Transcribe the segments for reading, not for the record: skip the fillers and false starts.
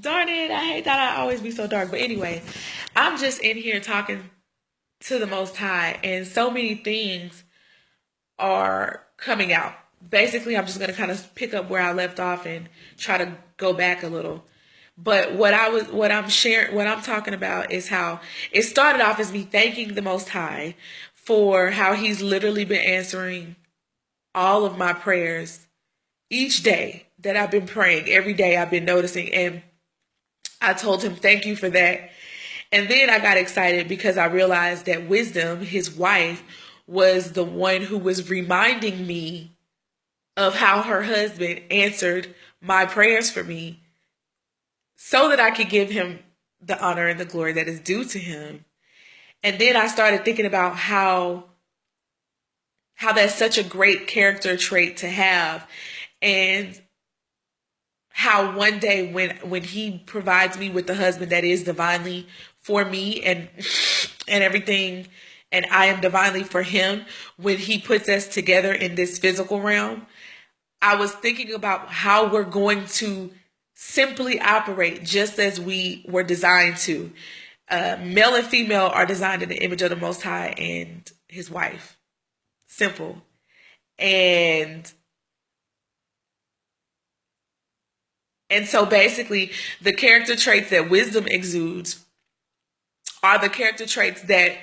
Darn it, I hate that I always be so dark. But anyway, I'm just in here talking to the Most High, and so many things are coming out. Basically, I'm just going to kind of pick up where I left off and try to go back a little. But what I'm talking about is how it started off as me thanking the Most High for how He's literally been answering all of my prayers each day that I've been praying. Every day I've been noticing, and I told Him thank you for that. And then I got excited because I realized that Wisdom, his wife, was the one who was reminding me of how her husband answered my prayers for me so that I could give him the honor and the glory that is due to him. And then I started thinking about how that's such a great character trait to have, and how one day when he provides me with the husband that is divinely for me and everything, and I am divinely for him, when he puts us together in this physical realm, I was thinking about how we're going to simply operate just as we were designed to. Male and female are designed in the image of the Most High and his wife. Simple. And so basically, the character traits that Wisdom exudes are the character traits that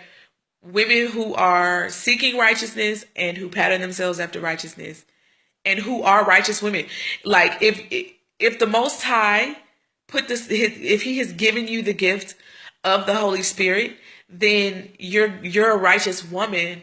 women who are seeking righteousness and who pattern themselves after righteousness and who are righteous women. Like if the Most High if He has given you the gift of the Holy Spirit, then you're a righteous woman.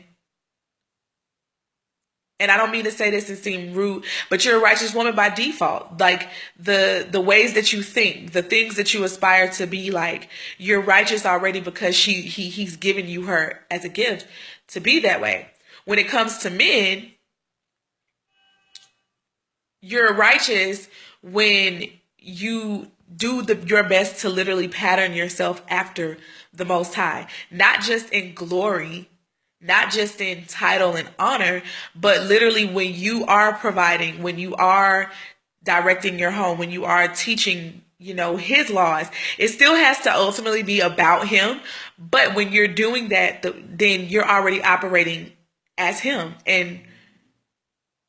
And I don't mean to say this and seem rude, but you're a righteous woman by default. Like the ways that you think, the things that you aspire to be like, you're righteous already because he's given you her as a gift to be that way. When it comes to men, you're righteous when you do your best to literally pattern yourself after the Most High, not just in glory, not just in title and honor, but literally when you are providing, when you are directing your home, when you are teaching, his laws. It still has to ultimately be about him. But when you're doing that, then you're already operating as him. And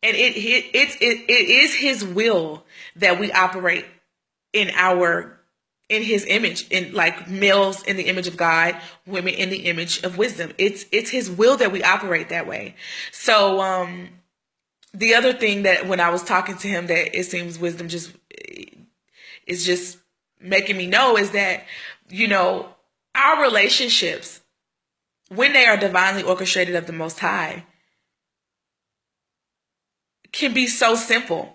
it is his will that we operate in his image, in like males in the image of God, women in the image of wisdom. It's his will that we operate that way. So the other thing that when I was talking to him that it seems Wisdom is just making me know is that, our relationships, when they are divinely orchestrated of the Most High, can be so simple.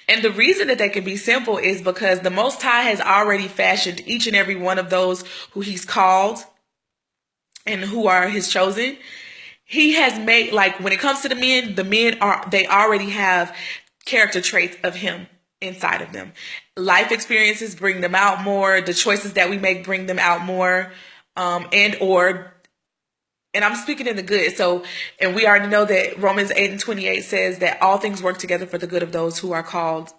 And the reason that they can be simple is because the Most High has already fashioned each and every one of those who he's called and who are his chosen. He has made, like when it comes to the men they already have character traits of him inside of them. Life experiences bring them out more. The choices that we make bring them out more. And I'm speaking in the good. So, and we already know that Romans 8:28 says that all things work together for the good of those who are called,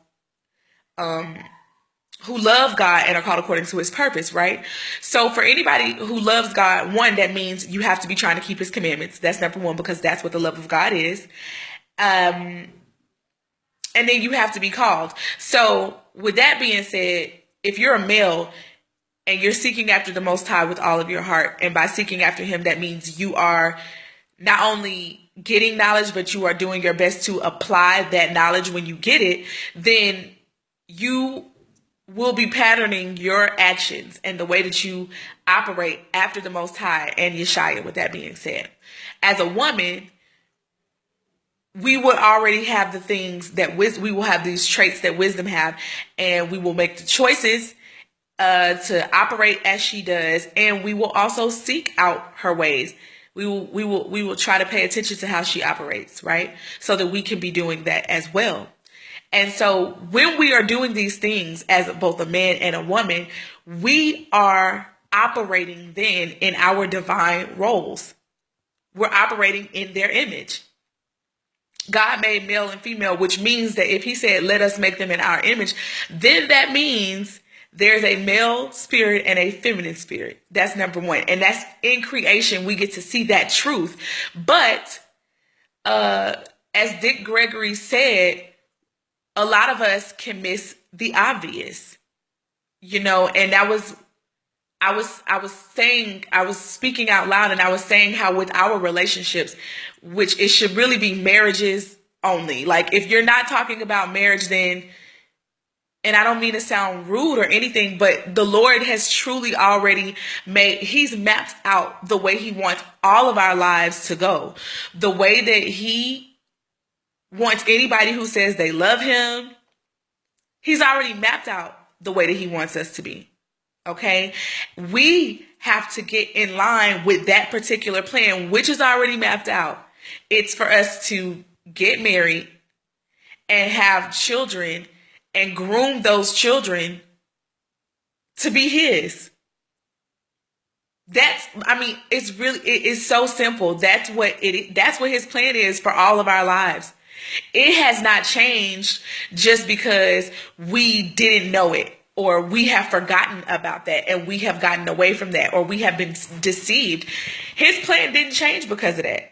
who love God and are called according to his purpose, right? So for anybody who loves God, one, that means you have to be trying to keep his commandments. That's number one, because that's what the love of God is. And then you have to be called. So with that being said, if you're a male and you're seeking after the Most High with all of your heart, and by seeking after him, that means you are not only getting knowledge, but you are doing your best to apply that knowledge when you get it, then you will be patterning your actions and the way that you operate after the Most High and Yeshua. With that being said, as a woman, we would already have the things that we will have these traits that Wisdom have, and we will make the choices to operate as she does, and we will also seek out her ways. We will try to pay attention to how she operates, right? So that we can be doing that as well. And so when we are doing these things as both a man and a woman, we are operating then in our divine roles. We're operating in their image. God made male and female, which means that if he said, let us make them in our image, then that means There's a male spirit and a feminine spirit. That's number one. And that's in creation. We get to see that truth. But as Dick Gregory said, a lot of us can miss the obvious, and I was speaking out loud, and I was saying how with our relationships, which it should really be marriages only. Like, if you're not talking about marriage, then, and I don't mean to sound rude or anything, but the Lord has truly already he's mapped out the way he wants all of our lives to go. The way that he wants anybody who says they love him, he's already mapped out the way that he wants us to be. Okay? We have to get in line with that particular plan, which is already mapped out. It's for us to get married and have children and groom those children to be his. It is so simple. That's what his plan is for all of our lives. It has not changed just because we didn't know it, or we have forgotten about that and we have gotten away from that, or we have been deceived. His plan didn't change because of that.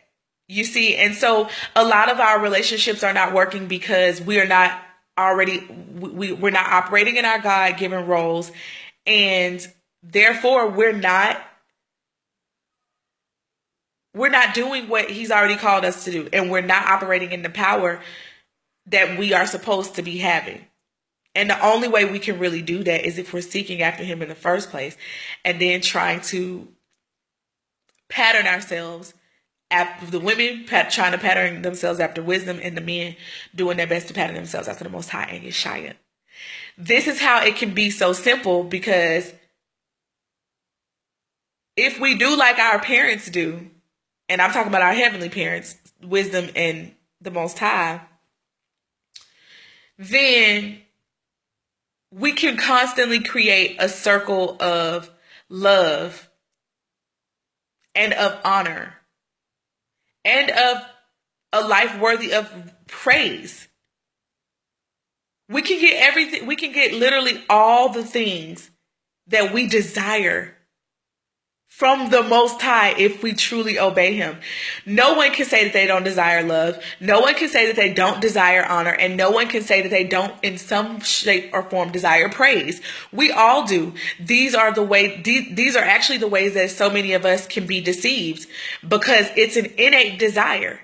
You see, and so a lot of our relationships are not working because we're not operating in our God-given roles, and therefore we're not doing what he's already called us to do, and we're not operating in the power that we are supposed to be having. And the only way we can really do that is if we're seeking after him in the first place, and then trying to pattern ourselves after the women, trying to pattern themselves after wisdom, and the men doing their best to pattern themselves after the Most High and Yeshua. This is how it can be so simple, because if we do like our parents do, and I'm talking about our heavenly parents, wisdom and the Most High, then we can constantly create a circle of love and of honor and of a life worthy of praise. We can get everything. We can get literally all the things that we desire from the Most High if we truly obey him. No one can say that they don't desire love. No one can say that they don't desire honor. And no one can say that they don't in some shape or form desire praise. We all do. These are actually the ways that so many of us can be deceived, because it's an innate desire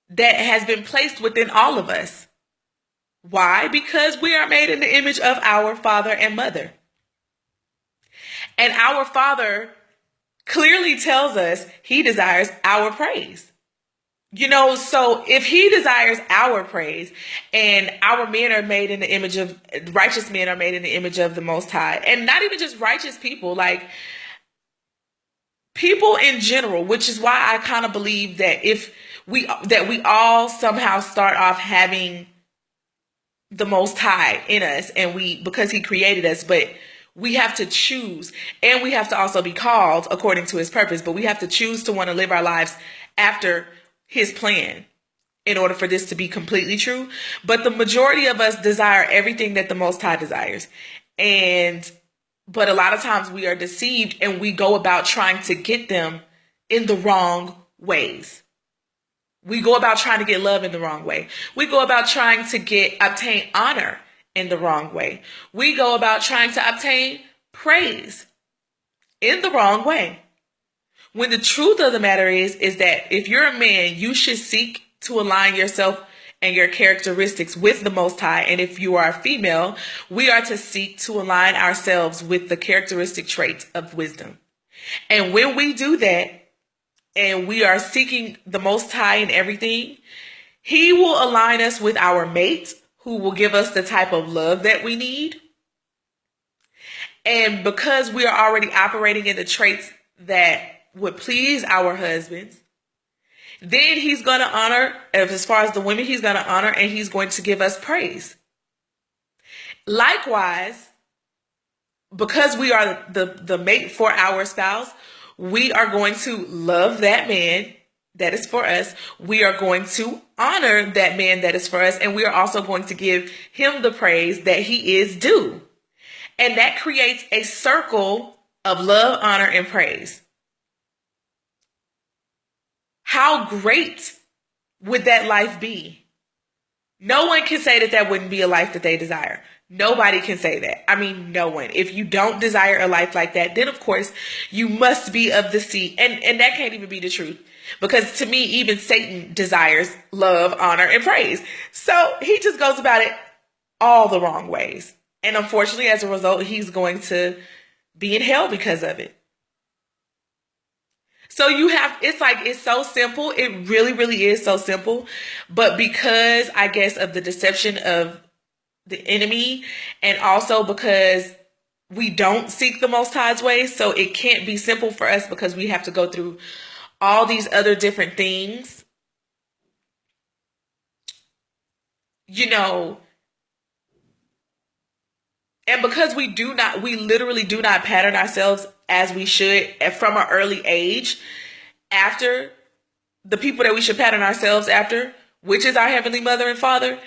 that has been placed within all of us. Why? Because we are made in the image of our father and mother. And our Father clearly tells us he desires our praise. So if he desires our praise, and our men are made in the image of, righteous men are made in the image of the Most High, and not even just righteous people, like people in general, which is why I kind of believe that we all somehow start off having the Most High in us, and because he created us, but we have to choose, and we have to also be called according to his purpose, but we have to choose to want to live our lives after his plan in order for this to be completely true. But the majority of us desire everything that the Most High desires. But a lot of times we are deceived, and we go about trying to get them in the wrong ways. We go about trying to get love in the wrong way. We go about trying to obtain honor in the wrong way. We go about trying to obtain praise in the wrong way. When the truth of the matter is that if you're a man, you should seek to align yourself and your characteristics with the Most High. And if you are a female, we are to seek to align ourselves with the characteristic traits of wisdom. And when we do that, and we are seeking the Most High in everything, he will align us with our mate, who will give us the type of love that we need. And because we are already operating in the traits that would please our husbands, then he's going to honor, as far as the women, he's going to honor, and he's going to give us praise. Likewise, because we are the mate for our spouse, we are going to love that man that is for us. We are going to honor that man that is for us. And we are also going to give him the praise that he is due. And that creates a circle of love, honor, and praise. How great would that life be? No one can say that that wouldn't be a life that they desire. Nobody can say that. I mean, no one. If you don't desire a life like that, then of course you must be of the seed. And that can't even be the truth. Because to me, even Satan desires love, honor, and praise. So he just goes about it all the wrong ways. And unfortunately, as a result, he's going to be in hell because of it. So it's so simple. It really, really is so simple. But because I guess of the deception of the enemy, and also because we don't seek the Most High's ways, so it can't be simple for us because we have to go through all these other different things. And because we literally do not pattern ourselves as we should from an early age after the people that we should pattern ourselves after, which is our Heavenly Mother and Father,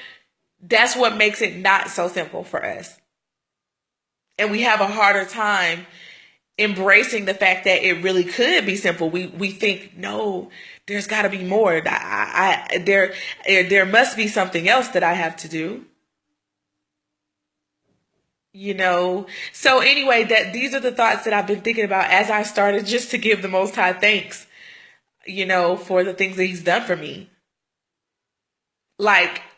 that's what makes it not so simple for us. And we have a harder time embracing the fact that it really could be simple. We think, no, there's got to be more. There must be something else that I have to do. So anyway, these are the thoughts that I've been thinking about as I started just to give the Most High thanks, for the things that he's done for me.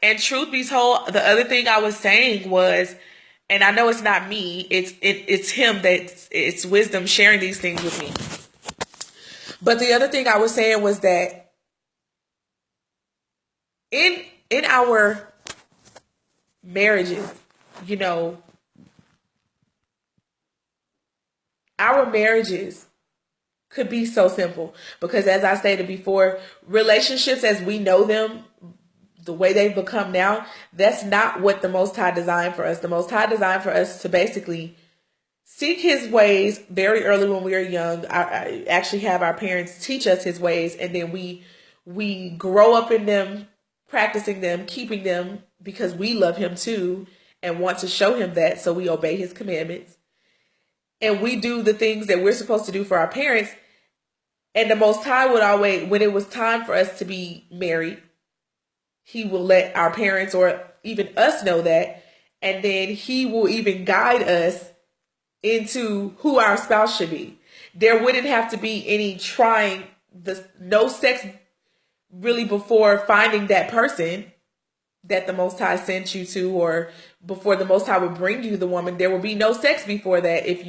And truth be told, the other thing I was saying was, and I know it's not me, it's him, it's wisdom sharing these things with me. But the other thing I was saying was that in our marriages, our marriages could be so simple because, as I stated before, relationships as we know them, the way they've become now, that's not what the Most High designed for us. The Most High designed for us to basically seek his ways very early when we are young. I actually have our parents teach us his ways, and then we grow up in them, practicing them, keeping them because we love him too and want to show him that, so we obey his commandments. And we do the things that we're supposed to do for our parents. And the Most High would always, when it was time for us to be married, he will let our parents or even us know that. And then he will even guide us into who our spouse should be. There wouldn't have to be any trying, no sex really before finding that person that the Most High sent you to, or before the Most High would bring you the woman. There would be no sex before that. If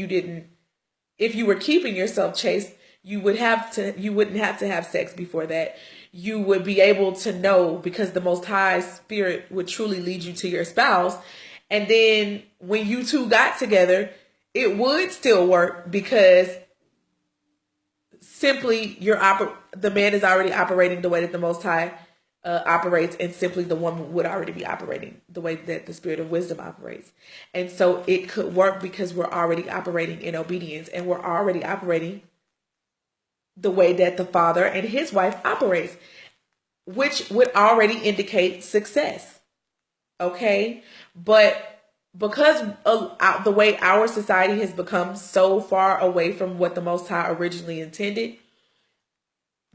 you were keeping yourself chaste, you wouldn't have to have sex before that. You would be able to know, because the Most High Spirit would truly lead you to your spouse. And then when you two got together, it would still work because simply the man is already operating the way that the Most High operates, and simply the woman would already be operating the way that the Spirit of wisdom operates. And so it could work because we're already operating in obedience, and we're already operating the way that the father and his wife operates, which would already indicate success. Okay? But because the way our society has become so far away from what the Most High originally intended,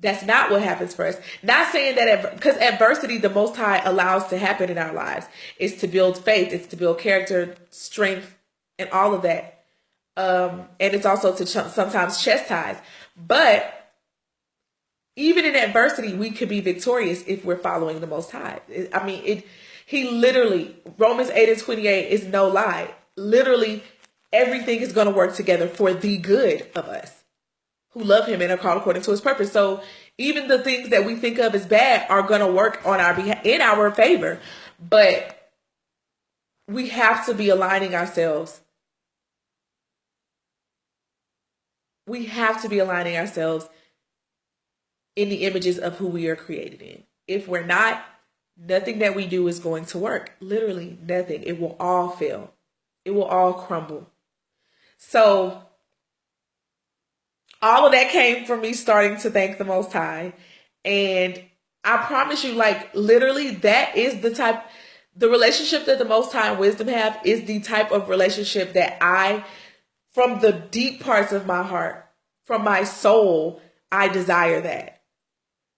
that's not what happens for us. Not saying that because adversity, the Most High allows to happen in our lives, is to build faith, it's to build character, strength, and all of that. And it's also to sometimes chastise. But even in adversity, we could be victorious if we're following the Most High. I mean, he literally, Romans 8:28 is no lie. Literally, everything is going to work together for the good of us who love him and are called according to his purpose. So even the things that we think of as bad are going to work on our behalf, in our favor. But we have to be aligning ourselves. We have to be aligning ourselves in the images of who we are created in. If we're not, nothing that we do is going to work. Literally nothing. It will all fail. It will all crumble. So all of that came from me starting to thank the Most High. And I promise you, literally, that is The relationship that the Most High and wisdom have is the type of relationship that I, from the deep parts of my heart, from my soul, I desire that.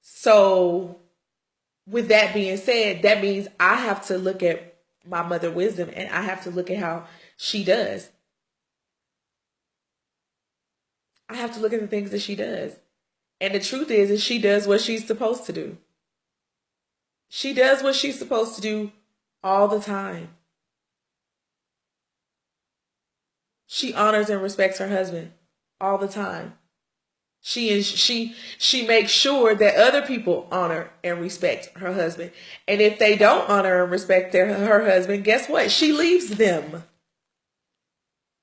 So with that being said, that means I have to look at my mother wisdom and I have to look at how she does. I have to look at the things that she does. And the truth is she does what she's supposed to do. She does what she's supposed to do all the time. She honors and respects her husband all the time. She makes sure that other people honor and respect her husband. And if they don't honor and respect her husband, guess what? She leaves them.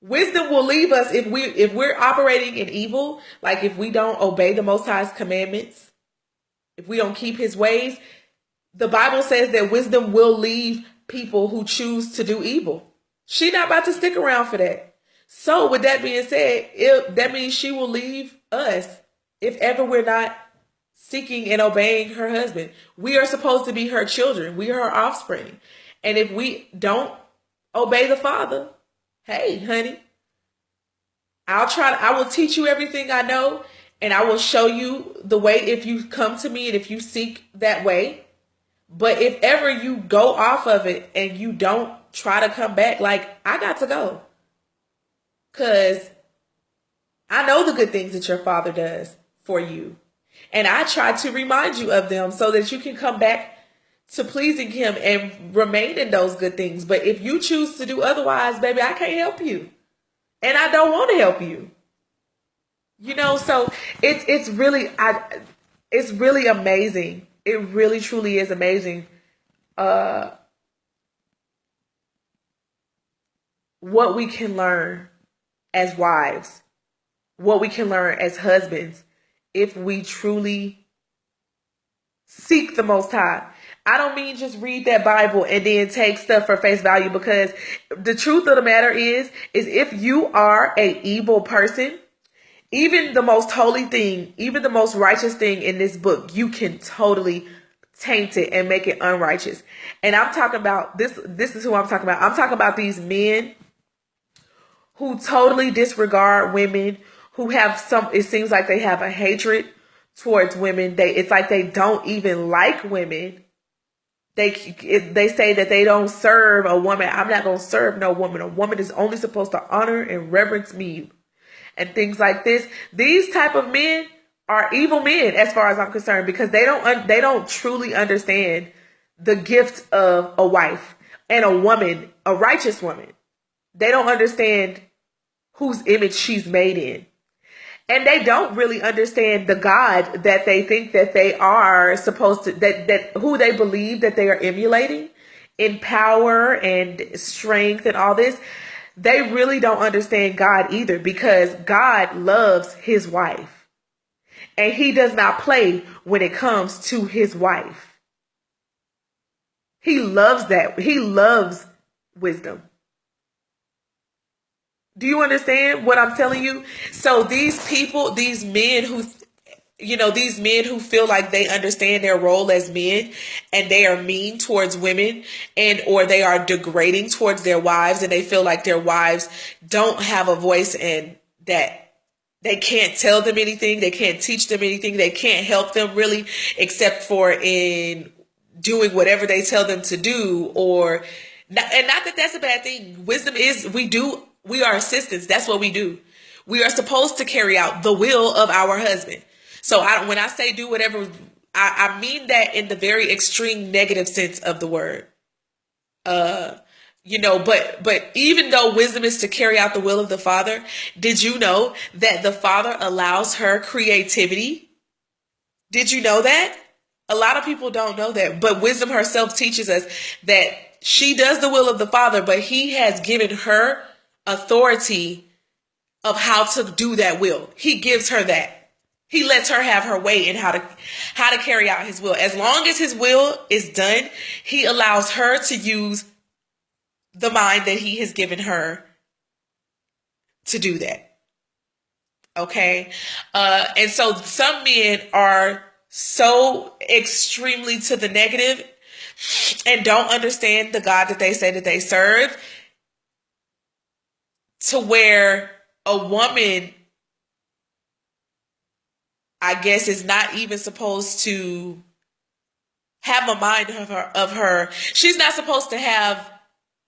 Wisdom will leave us if we're operating in evil, like if we don't obey the Most High's commandments, if we don't keep his ways. The Bible says that wisdom will leave people who choose to do evil. She's not about to stick around for that. So with that being said, that means she will leave us if ever we're not seeking and obeying her husband. We are supposed to be her children. We are her offspring. And if we don't obey the Father, hey, honey, I will teach you everything I know, and I will show you the way if you come to me and if you seek that way. But if ever you go off of it and you don't try to come back, like, I got to go. Because I know the good things that your Father does for you. And I try to remind you of them so that you can come back to pleasing him and remain in those good things. But if you choose to do otherwise, baby, I can't help you. And I don't want to help you. You know, so it's really amazing. It really truly is amazing. What we can learn as wives, what we can learn as husbands, if we truly seek the Most High. I don't mean just read that Bible and then take stuff for face value, because the truth of the matter is if you are an evil person, even the most holy thing, even the most righteous thing in this book, you can totally taint it and make it unrighteous. And I'm talking about this is who I'm talking about. I'm talking about these men who totally disregard women, who have it seems like they have a hatred towards women. It's like they don't even like women. They say that they don't serve a woman. I'm not going to serve no woman. A woman is only supposed to honor and reverence me and things like this. These type of men are evil men as far as I'm concerned, because they don't truly understand the gift of a wife and a woman, a righteous woman. They don't understand whose image she's made in. And they don't really understand the God that they think that they are supposed to, that who they believe that they are emulating in power and strength and all this. They really don't understand God either, because God loves his wife. And he does not play when it comes to his wife. He loves that. He loves wisdom. Do you understand what I'm telling you? So these people, these men who feel like they understand their role as men and they are mean towards women or they are degrading towards their wives, and they feel like their wives don't have a voice and that they can't tell them anything. They can't teach them anything. They can't help them really, except for in doing whatever they tell them to do. And not that that's a bad thing. Wisdom is, we are assistants. That's what we do. We are supposed to carry out the will of our husband. So when I say do whatever, I mean that in the very extreme negative sense of the word. But even though wisdom is to carry out the will of the Father, did you know that the Father allows her creativity? Did you know that? A lot of people don't know that, but wisdom herself teaches us that she does the will of the Father, but he has given her authority of how to do that will. He gives her that. He lets her have her way in how to carry out his will. As long as his will is done, he allows her to use the mind that he has given her to do that. Okay? And so some men are so extremely to the negative and don't understand the God that they say that they serve, to where a woman, I guess, is not even supposed to have a mind of her. She's not supposed to have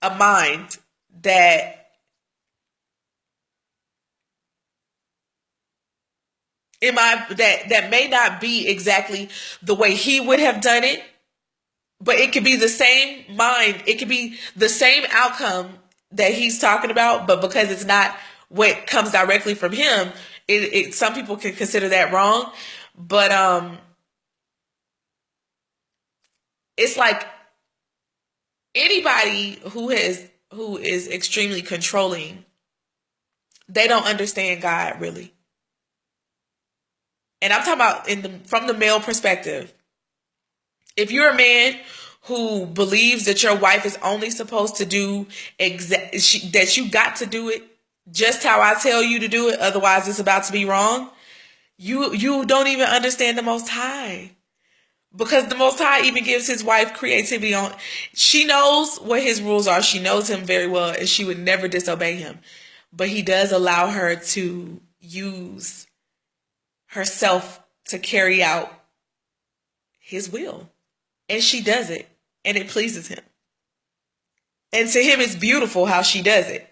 a mind that that may not be exactly the way he would have done it, but it could be the same mind. It could be the same outcome that he's talking about, but because it's not what comes directly from him, some people can consider that wrong. But it's like anybody who is extremely controlling, they don't understand God really. And I'm talking about from the male perspective. If you're a man who believes that your wife is only supposed to do that you got to do it just how I tell you to do it, otherwise it's about to be wrong, you don't even understand the Most High. Because the Most High even gives his wife creativity on. She knows what his rules are. She knows him very well, and she would never disobey him. But he does allow her to use herself to carry out his will. And she does it. And it pleases him. And to him, it's beautiful how she does it.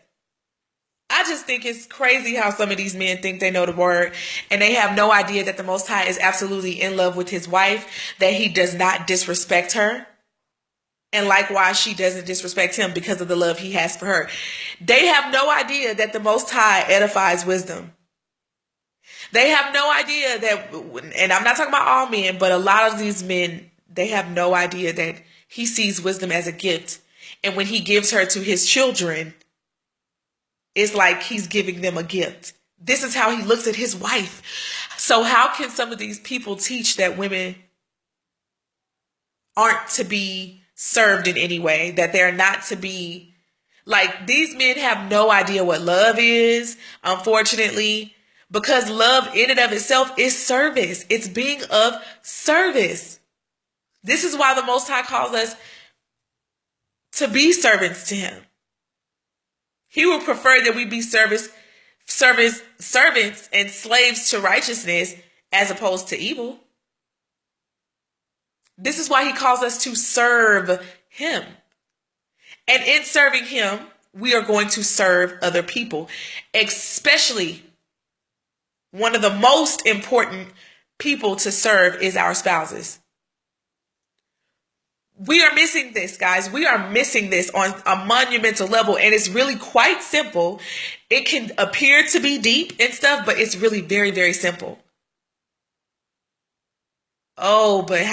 I just think it's crazy how some of these men think they know the word, and they have no idea that the Most High is absolutely in love with his wife, that he does not disrespect her. And likewise, she doesn't disrespect him because of the love he has for her. They have no idea that the Most High edifies wisdom. They have no idea that, and I'm not talking about all men, but a lot of these men, they have no idea that he sees wisdom as a gift. And when he gives her to his children, it's like he's giving them a gift. This is how he looks at his wife. So how can some of these people teach that women aren't to be served in any way, that they're not to be, like, these men have no idea what love is, unfortunately, because love in and of itself is service. It's being of service. This is why the Most High calls us to be servants to him. He would prefer that we be servants and slaves to righteousness as opposed to evil. This is why he calls us to serve him. And in serving him, we are going to serve other people, especially one of the most important people to serve is our spouses. We are missing this, guys. We are missing this on a monumental level, and it's really quite simple. It can appear to be deep and stuff, but it's really very, very simple. Oh, but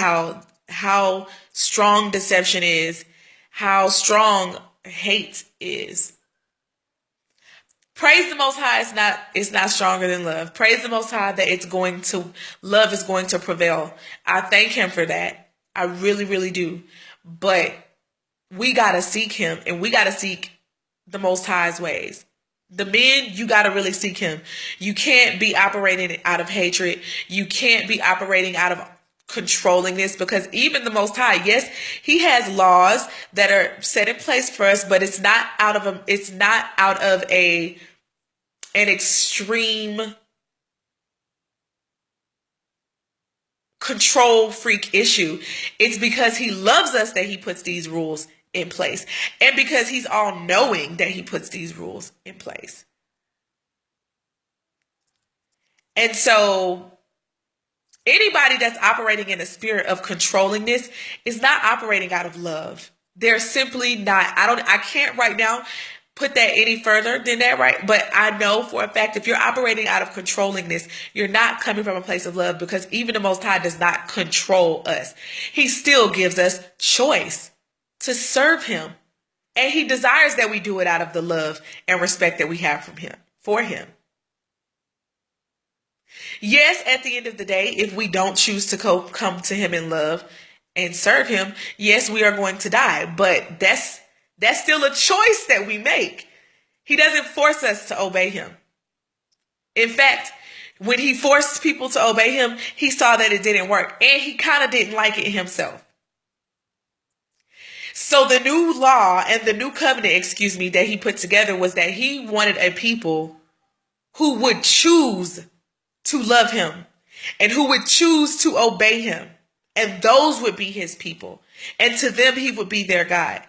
how strong deception is, how strong hate is. Praise the Most High it's not stronger than love. Praise the Most High that love is going to prevail. I thank him for that. I really, really do. But we got to seek him, and we got to seek the Most High's ways. The men, you got to really seek him. You can't be operating out of hatred. You can't be operating out of controlling this, because even the Most High, yes, he has laws that are set in place for us, but it's not out of an extreme control freak issue. It's because he loves us that he puts these rules in place, and because he's all knowing that he puts these rules in place. And so anybody that's operating in a spirit of controlling this is not operating out of love. They're simply not. I can't right now put that any further than that, right? But I know for a fact, if you're operating out of controlling this, you're not coming from a place of love, because even the Most High does not control us. He still gives us choice to serve him. And he desires that we do it out of the love and respect that we have for him. Yes, at the end of the day, if we don't choose to come to him in love and serve him, yes, we are going to die. But that's still a choice that we make. He doesn't force us to obey him. In fact, when he forced people to obey him, he saw that it didn't work. And he kind of didn't like it himself. So the new law and the new covenant, that he put together was that he wanted a people who would choose to love him and who would choose to obey him. And those would be his people. And to them, he would be their God.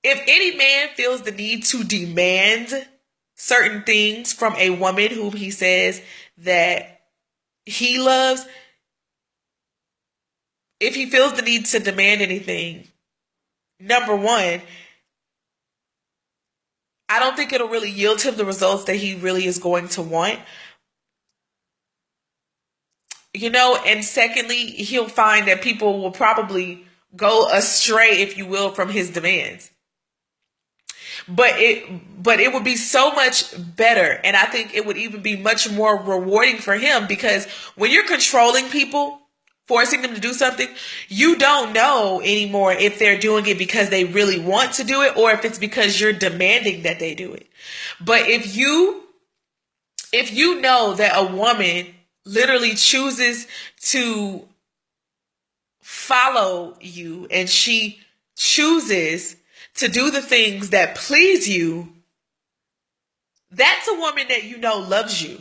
If any man feels the need to demand certain things from a woman whom he says that he loves, if he feels the need to demand anything, number one, I don't think it'll really yield him the results that he really is going to want. And secondly, he'll find that people will probably go astray, if you will, from his demands. But it would be so much better, and I think it would even be much more rewarding for him, because when you're controlling people, forcing them to do something, you don't know anymore if they're doing it because they really want to do it or if it's because you're demanding that they do it. But if you know that a woman literally chooses to follow you and she chooses to do the things that please you, that's a woman that loves you.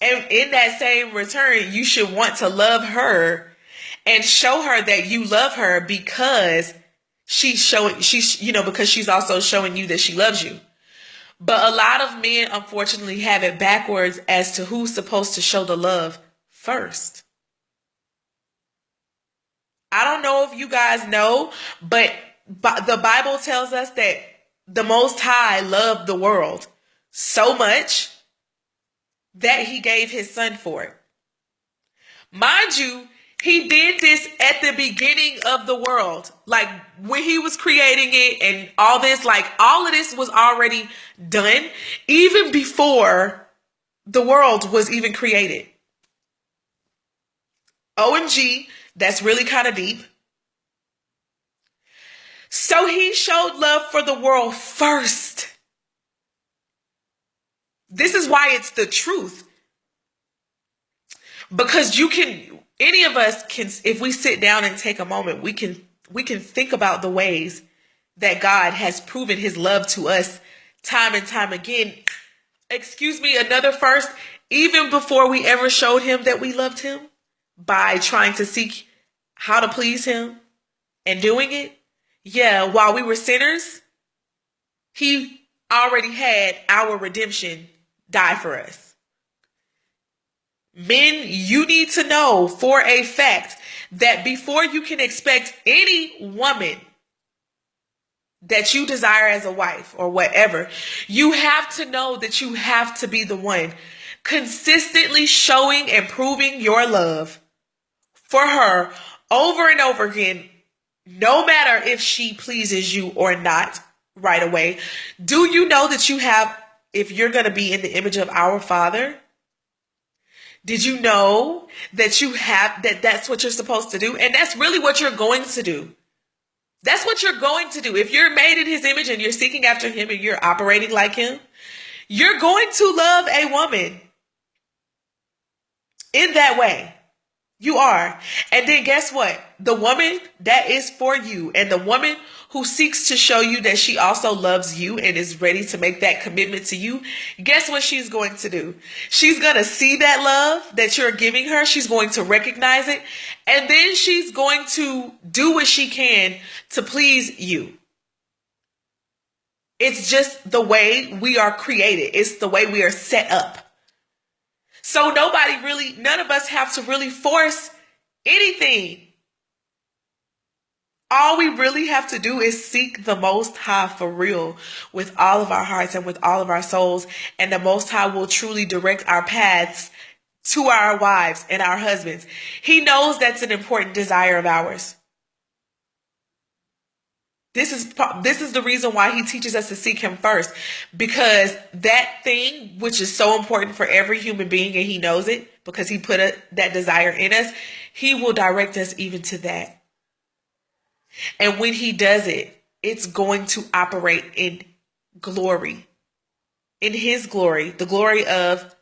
And in that same return, you should want to love her and show her that you love her because because she's also showing you that she loves you. But a lot of men, unfortunately, have it backwards as to who's supposed to show the love first. I don't know if you guys know, but the Bible tells us that the Most High loved the world so much that he gave his son for it. Mind you, he did this at the beginning of the world. Like when he was creating it and all this, like all of this was already done even before the world was even created. OMG, that's really kind of deep. So he showed love for the world first. This is why it's the truth. Because any of us can, if we sit down and take a moment, we can think about the ways that God has proven his love to us time and time again. Another first, even before we ever showed him that we loved him by trying to seek how to please him and doing it. Yeah, while we were sinners, he already had our redemption die for us. Men, you need to know for a fact that before you can expect any woman that you desire as a wife or whatever, you have to know that you have to be the one consistently showing and proving your love for her over and over again, no matter if she pleases you or not right away. Do you know that if you're going to be in the image of our Father, did you know that that's what you're supposed to do? And that's really what you're going to do. That's what you're going to do. If you're made in his image and you're seeking after him and you're operating like him, you're going to love a woman in that way. You are. And then guess what? The woman that is for you and the woman who seeks to show you that she also loves you and is ready to make that commitment to you, guess what she's going to do? She's going to see that love that you're giving her. She's going to recognize it. And then she's going to do what she can to please you. It's just the way we are created. It's the way we are set up. So none of us have to really force anything. All we really have to do is seek the Most High for real with all of our hearts and with all of our souls. And the Most High will truly direct our paths to our wives and our husbands. He knows that's an important desire of ours. This is the reason why he teaches us to seek him first, because that thing, which is so important for every human being, and he knows it because he put that desire in us, he will direct us even to that. And when he does it, it's going to operate in glory, in his glory, the glory of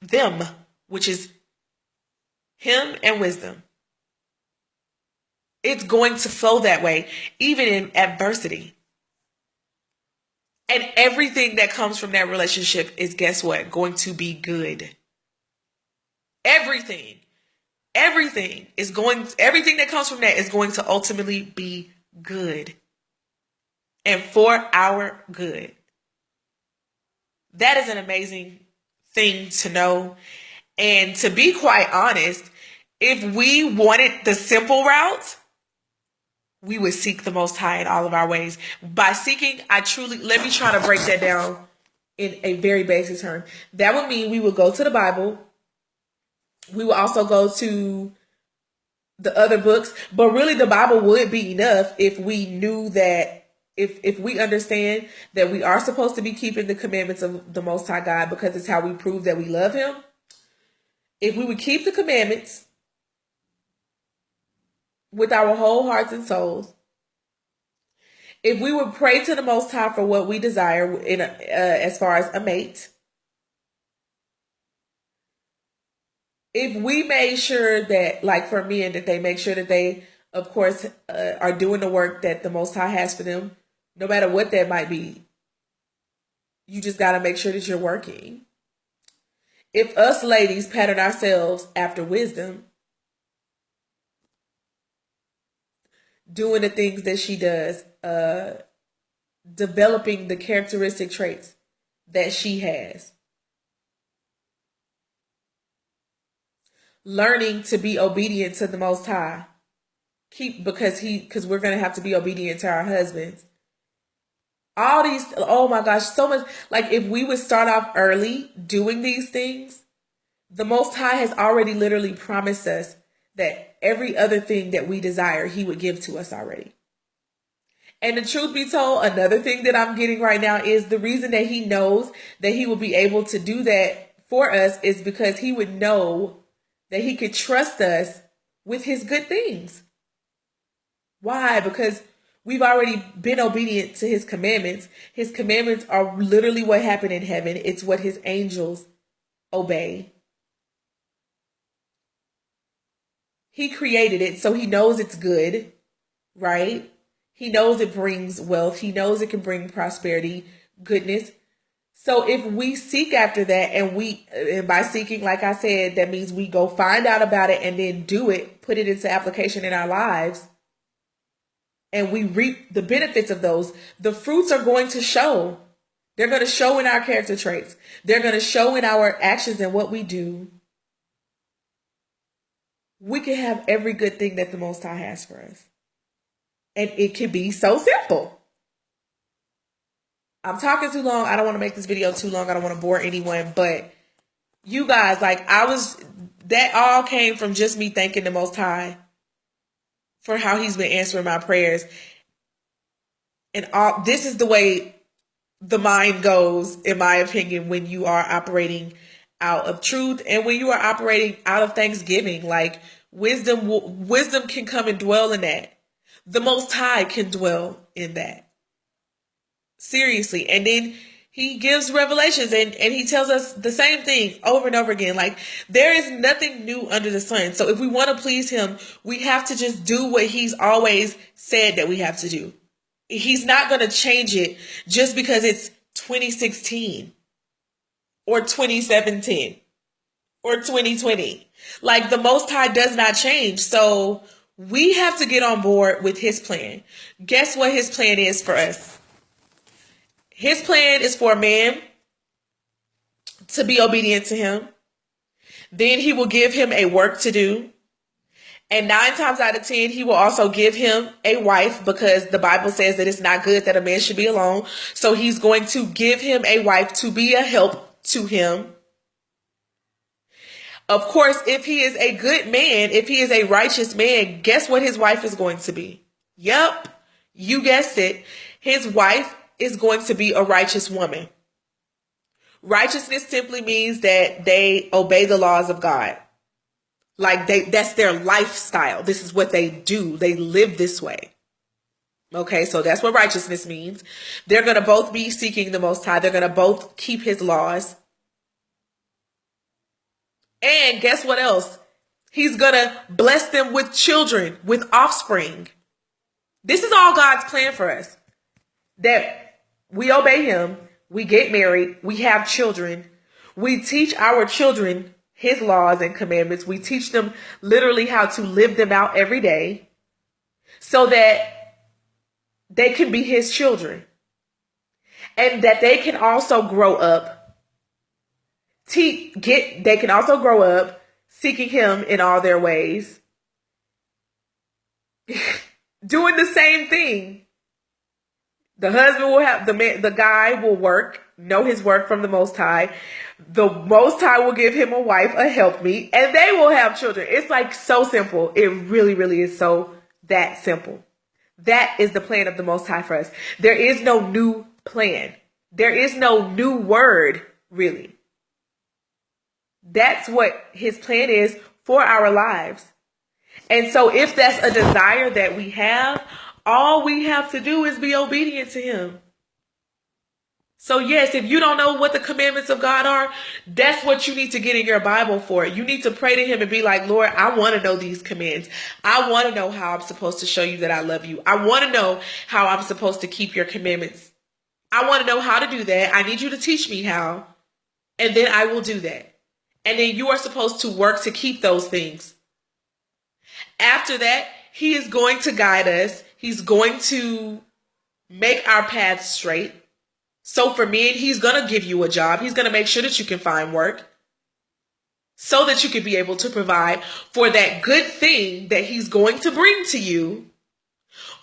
them, which is him and wisdom. It's going to flow that way, even in adversity. And everything that comes from that relationship is, guess what? Going to be good. Everything. Everything that comes from that is going to ultimately be good. And for our good. That is an amazing thing to know. And to be quite honest, if we wanted the simple route, we would seek the Most High in all of our ways. By seeking, let me try to break that down in a very basic term. That would mean we would go to the Bible. We would also go to the other books, but really the Bible would be enough if we knew that, if we understand that we are supposed to be keeping the commandments of the Most High God, because it's how we prove that we love Him. If we would keep the commandments with our whole hearts and souls, if we would pray to the Most High for what we desire as far as a mate, if we made sure that, like for men, that they make sure that they, of course, are doing the work that the Most High has for them, no matter what that might be, you just got to make sure that you're working. If us ladies pattern ourselves after wisdom, doing the things that she does, developing the characteristic traits that she has, learning to be obedient to the Most High, because we're going to have to be obedient to our husbands. All these, oh my gosh, so much. Like if we would start off early doing these things, the Most High has already literally promised us that every other thing that we desire, He would give to us already. And the truth be told, another thing that I'm getting right now is the reason that He knows that He will be able to do that for us is because He would know that He could trust us with His good things. Why? Because we've already been obedient to His commandments. His commandments are literally what happened in heaven. It's what His angels obey. He created it, so He knows it's good, right? He knows it brings wealth. He knows it can bring prosperity, goodness. So if we seek after that, and by seeking, like I said, that means we go find out about it and then do it, put it into application in our lives, and we reap the benefits of those, the fruits are going to show. They're going to show in our character traits. They're going to show in our actions and what we do. We can have every good thing that the Most High has for us. And it can be so simple. I'm talking too long. I don't want to make this video too long. I don't want to bore anyone. But you guys, that all came from just me thanking the Most High for how He's been answering my prayers. And this is the way the mind goes, in my opinion, when you are operating out of truth and when you are operating out of thanksgiving. Like wisdom can come and dwell in that. The Most High can dwell in that. Seriously. And then He gives revelations and He tells us the same thing over and over again. Like there is nothing new under the sun. So if we want to please Him, we have to just do what He's always said that we have to do. He's not going to change it just because it's 2016 or 2017 or 2020. Like the Most High does not change. So we have to get on board with His plan. Guess what His plan is for us? His plan is for a man to be obedient to Him. Then He will give him a work to do. And 9 times out of 10, He will also give him a wife, because the Bible says that it's not good that a man should be alone. So He's going to give him a wife to be a help to him. Of course, if he is a good man, if he is a righteous man, guess what his wife is going to be? Yep, you guessed it. His wife is going to be a righteous woman. Righteousness simply means that they obey the laws of God. Like that's their lifestyle. This is what they do. They live this way. Okay, so that's what righteousness means. They're going to both be seeking the Most High. They're going to both keep His laws. And guess what else? He's going to bless them with children, with offspring. This is all God's plan for us. That we obey him, we get married, we have children, we teach our children his laws and commandments. We teach them literally how to live them out every day so that they can be his children and that they can also grow up. They can also grow up seeking him in all their ways, doing the same thing. The husband will have the guy will work, know his work from the Most High. The Most High will give him a wife, a helpmeet, and they will have children. It's like so simple. It really, really is so that simple. That is the plan of the Most High for us. There is no new plan. There is no new word, really. That's what his plan is for our lives. And so if that's a desire that we have, all we have to do is be obedient to him. So yes, if you don't know what the commandments of God are, that's what you need to get in your Bible for. You need to pray to him and be like, Lord, I want to know these commands. I want to know how I'm supposed to show you that I love you. I want to know how I'm supposed to keep your commandments. I want to know how to do that. I need you to teach me how. And then I will do that. And then you are supposed to work to keep those things. After that, he is going to guide us. He's going to make our paths straight. So for men, he's going to give you a job. He's going to make sure that you can find work so that you can be able to provide for that good thing that he's going to bring to you,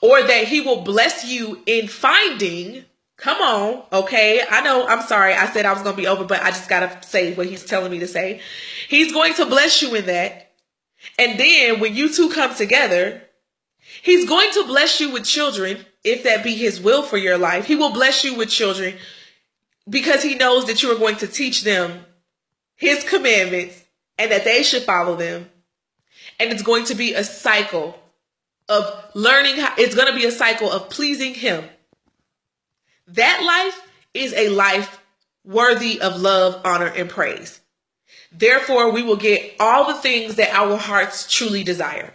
or that he will bless you in finding. Come on. Okay. I know. I'm sorry. I said I was going to be over, but I just got to say what he's telling me to say. He's going to bless you in that. And then when you two come together, he's going to bless you with children, if that be his will for your life. He will bless you with children because he knows that you are going to teach them his commandments and that they should follow them. And it's going to be a cycle of learning. It's going to be a cycle of pleasing him. That life is a life worthy of love, honor, and praise. Therefore, we will get all the things that our hearts truly desire,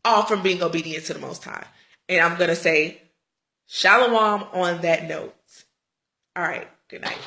all from being obedient to the Most High. And I'm going to say shalom on that note. All right. Good night.